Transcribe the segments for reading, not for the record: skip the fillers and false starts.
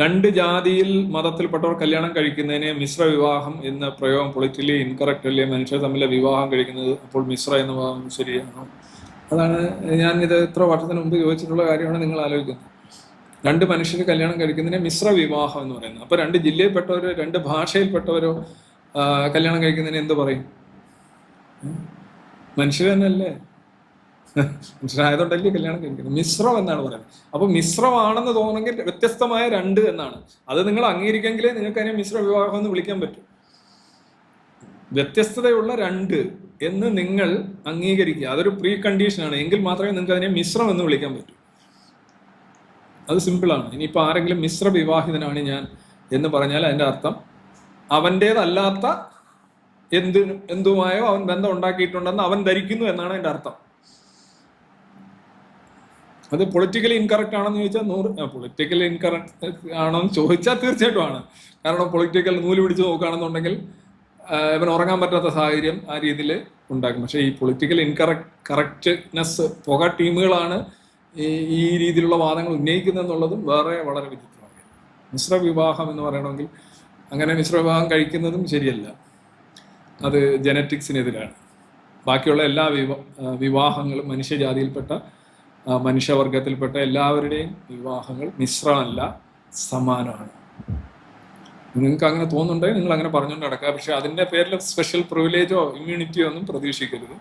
രണ്ട് ജാതിയിൽ മതത്തിൽപ്പെട്ടവർ കല്യാണം കഴിക്കുന്നതിനെ മിശ്ര വിവാഹം എന്ന പ്രയോഗം പൊളിറ്റിക്കലി ഇൻകറക്റ്റ് അല്ലേ? മനുഷ്യർ തമ്മിൽ വിവാഹം കഴിക്കുന്നത് അപ്പോൾ മിശ്ര എന്ന വിവാഹം ശരിയാണോ? അതാണ് ഞാൻ ഇത് എത്ര വർഷത്തിന് മുമ്പ് ചോദിച്ചിട്ടുള്ള കാര്യമാണ്. നിങ്ങൾ ആലോചിക്കുന്നത്, രണ്ട് മനുഷ്യർ കല്യാണം കഴിക്കുന്നതിനെ മിശ്ര വിവാഹം എന്ന് പറയുന്നത്. അപ്പൊ രണ്ട് ജില്ലയിൽപ്പെട്ടവരോ രണ്ട് ഭാഷയിൽപ്പെട്ടവരോ കല്യാണം കഴിക്കുന്നതിന് എന്ത് പറയും? മനുഷ്യർ തന്നെയല്ലേ? മനുഷ്യരായതുകൊണ്ടല്ലേ കല്യാണം കഴിക്കുന്നത്. മിശ്രം എന്നാണ് പറയുന്നത്. അപ്പൊ മിശ്രമാണെന്ന് തോന്നുമെങ്കിൽ വ്യത്യസ്തമായ രണ്ട് എന്നാണ്. അത് നിങ്ങൾ അംഗീകരിക്കെങ്കിലേ നിങ്ങൾക്ക് അതിനെ മിശ്ര വിവാഹം എന്ന് വിളിക്കാൻ പറ്റും. വ്യത്യസ്തതയുള്ള രണ്ട് എന്ന് നിങ്ങൾ അംഗീകരിക്കുക, അതൊരു പ്രീ കണ്ടീഷനാണ്. എങ്കിൽ മാത്രമേ നിങ്ങൾക്ക് അതിനെ മിശ്രം എന്ന് വിളിക്കാൻ പറ്റൂ. അത് സിമ്പിളാണ്. ഇനിയിപ്പോൾ ആരെങ്കിലും മിശ്ര വിവാഹിതനാണ് ഞാൻ എന്ന് പറഞ്ഞാൽ അതിൻ്റെ അർത്ഥം അവൻ്റേതല്ലാത്ത എന്തുമായോ അവൻ ബന്ധം ഉണ്ടാക്കിയിട്ടുണ്ടെന്ന് അവൻ ധരിക്കുന്നു എന്നാണ് അതിൻ്റെ അർത്ഥം. അത് പൊളിറ്റിക്കലി ഇൻകറക്റ്റ് ആണെന്ന് ചോദിച്ചാൽ പൊളിറ്റിക്കലി ഇൻകറക്റ്റ് ആണോ എന്ന് ചോദിച്ചാൽ തീർച്ചയായിട്ടും ആണ്. കാരണം പൊളിറ്റിക്കൽ നൂല് പിടിച്ച് നോക്കുകയാണെന്നുണ്ടെങ്കിൽ ഇവൻ ഉറങ്ങാൻ പറ്റാത്ത സാഹചര്യം ആ രീതിയിൽ ഉണ്ടാക്കും. പക്ഷേ ഈ പൊളിറ്റിക്കൽ കറക്റ്റ്നെസ് പുക ടീമുകളാണ് ഈ രീതിയിലുള്ള വാദങ്ങൾ ഉന്നയിക്കുന്നതെന്നുള്ളതും വേറെ വളരെ വിചിത്രമാണ്. മിശ്ര വിവാഹം എന്ന് പറയണമെങ്കിൽ അങ്ങനെ മിശ്ര വിവാഹം കഴിക്കുന്നതും ശരിയല്ല. അത് ജനറ്റിക്സിനെതിരാണ്. ബാക്കിയുള്ള എല്ലാ വിവാഹങ്ങളും മനുഷ്യജാതിയിൽപ്പെട്ട മനുഷ്യവർഗത്തിൽപ്പെട്ട എല്ലാവരുടെയും വിവാഹങ്ങൾ മിശ്രമല്ല, സമാനമാണ്. നിങ്ങൾക്ക് അങ്ങനെ തോന്നുന്നുണ്ടെങ്കിൽ നിങ്ങൾ അങ്ങനെ പറഞ്ഞുകൊണ്ട് നടക്കുക. പക്ഷെ അതിൻ്റെ പേരിൽ സ്പെഷ്യൽ പ്രിവിലേജോ ഇമ്മ്യൂണിറ്റിയോ ഒന്നും പ്രതീക്ഷിക്കരുത്.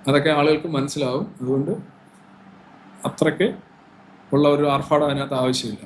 അതൊക്കെ ആളുകൾക്ക് മനസ്സിലാവും. അതുകൊണ്ട് അത്രയ്ക്ക് ഉള്ള ഒരു ആർഭാടം അതിനകത്ത് ആവശ്യമില്ല.